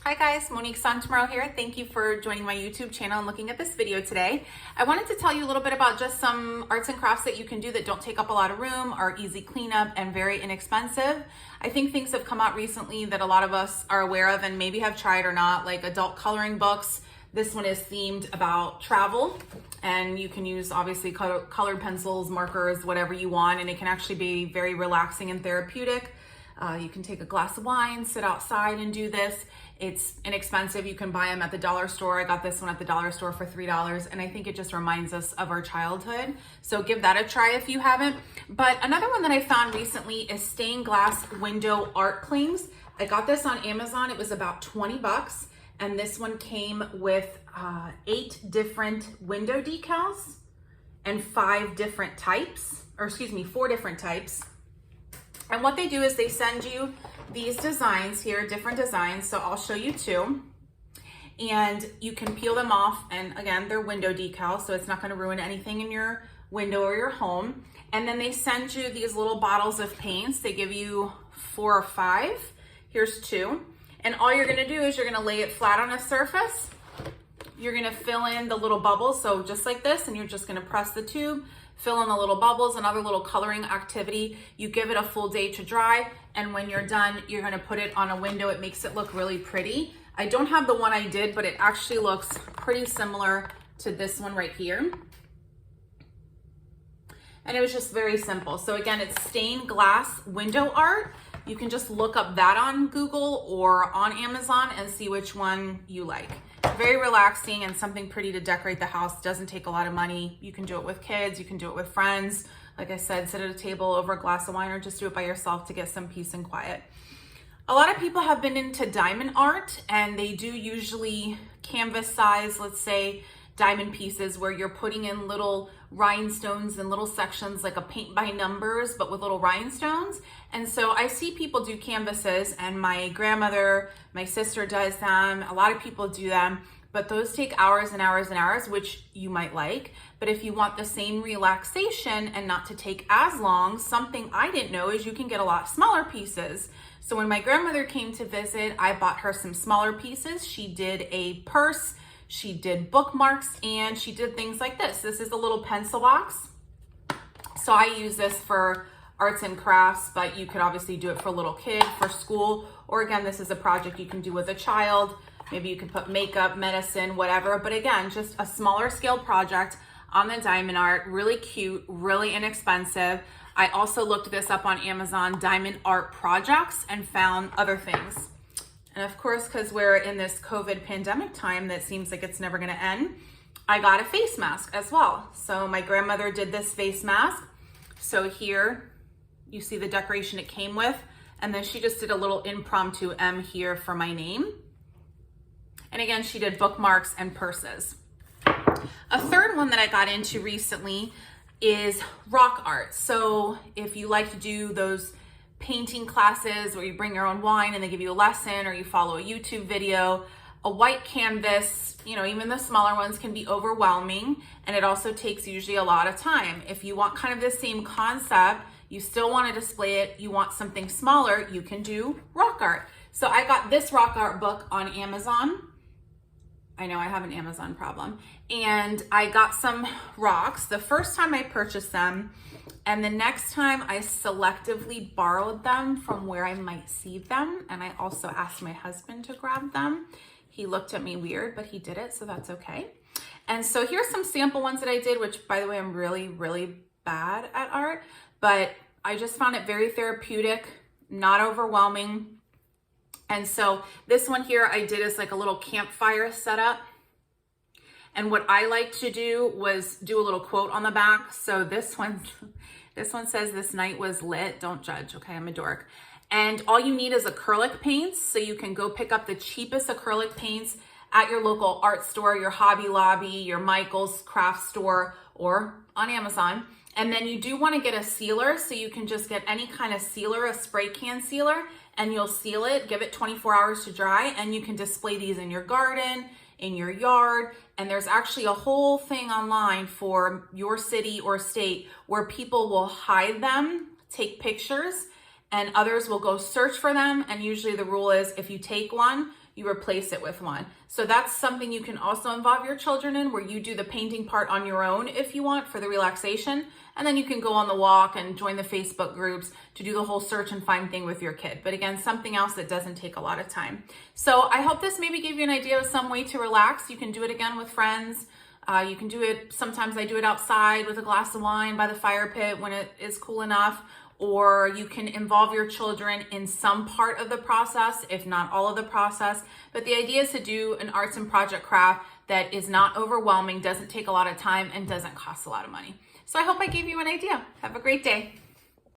Hi guys, Monique Santomorrow here. Thank you for joining my YouTube channel and looking at this video today. I wanted to tell you a little bit about just some arts and crafts that you can do that don't take up a lot of room, are easy cleanup, and very inexpensive. I think things have come out recently that a lot of us are aware of and maybe have tried or not, like adult coloring books. This one is themed about travel, and you can use obviously colored pencils, markers, whatever you want, and it can actually be very relaxing and therapeutic. You can take a glass of wine, sit outside and do this. It's inexpensive. You can buy them at the dollar store. I got this one at the dollar store for $3, and I think it just reminds us of our childhood. So give that a try if you haven't. But another one that I found recently is stained glass window art clings. I got this on Amazon. It was about 20 bucks, and this one came with 8 different window decals and 4 different types. And what they do is they send you these designs here, different designs. So I'll show you 2. And you can peel them off. And again, they're window decals, so it's not going to ruin anything in your window or your home. And then they send you these little bottles of paints. They give you 4 or 5. Here's 2. And all you're going to do is you're going to lay it flat on a surface. You're going to fill in the little bubbles. So just like this, and you're just going to press the tube, fill in the little bubbles, another little coloring activity. You give it a full day to dry, and when you're done, you're gonna put it on a window. It makes it look really pretty. I don't have the one I did, but it actually looks pretty similar to this one right here. And it was just very simple. So again, it's stained glass window art. You can just look up that on Google or on Amazon and see which one you like. Very relaxing and something pretty to decorate the house. Doesn't take a lot of money. You can do it with kids, you can do it with friends. Like I said, sit at a table over a glass of wine, or just do it by yourself to get some peace and quiet. A lot of people have been into diamond art, and they do usually canvas size, let's say diamond pieces, where you're putting in little rhinestones and little sections, like a paint by numbers, but with little rhinestones. And so I see people do canvases, and my grandmother, my sister does them. A lot of people do them, but those take hours and hours and hours, which you might like. But if you want the same relaxation and not to take as long, something I didn't know is you can get a lot smaller pieces. So when my grandmother came to visit, I bought her some smaller pieces. She did a purse, she did bookmarks, and she did things like this. This is a little pencil box. So I use this for arts and crafts, but you could obviously do it for a little kid, for school, or again, this is a project you can do with a child. Maybe you can put makeup, medicine, whatever. But again, just a smaller scale project on the diamond art. Really cute, really inexpensive. I also looked this up on Amazon, diamond art projects, and found other things. And of course, because we're in this COVID pandemic time that seems like it's never gonna end, I got a face mask as well. So my grandmother did this face mask. So here you see the decoration it came with. And then she just did a little impromptu M here for my name. And again, she did bookmarks and purses. A third one that I got into recently is rock art. So if you like to do those painting classes where you bring your own wine and they give you a lesson, or you follow a YouTube video, a white canvas, you know, even the smaller ones can be overwhelming, and it also takes usually a lot of time. If you want kind of the same concept, you still want to display it, you want something smaller, you can do rock art. So I got this rock art book on Amazon. I know I have an Amazon problem. And I got some rocks the first time I purchased them, and the next time I selectively borrowed them from where I might see them. And I also asked my husband to grab them. He looked at me weird, but he did it, so that's okay. And so here's some sample ones that I did, which by the way, I'm really, really bad at art, but I just found it very therapeutic, not overwhelming. And so this one here I did as like a little campfire setup. And what I like to do was do a little quote on the back. So this one says, "This night was lit. Don't judge." Okay, I'm a dork. And all you need is acrylic paints. So you can go pick up the cheapest acrylic paints at your local art store, your Hobby Lobby, your Michael's craft store, or on Amazon. And then you do want to get a sealer. So you can just get any kind of sealer, a spray can sealer, and you'll seal it, give it 24 hours to dry, and you can display these in your garden, in your yard. And there's actually a whole thing online for your city or state where people will hide them, take pictures, and others will go search for them. And usually the rule is if you take one, you replace it with one. So that's something you can also involve your children in, where you do the painting part on your own if you want for the relaxation. And then you can go on the walk and join the Facebook groups to do the whole search and find thing with your kid. But again, something else that doesn't take a lot of time. So I hope this maybe gave you an idea of some way to relax. You can do it again with friends. You can do it, sometimes I do it outside with a glass of wine by the fire pit when it is cool enough, or you can involve your children in some part of the process, if not all of the process. But the idea is to do an arts and project craft that is not overwhelming, doesn't take a lot of time, and doesn't cost a lot of money. So I hope I gave you an idea. Have a great day.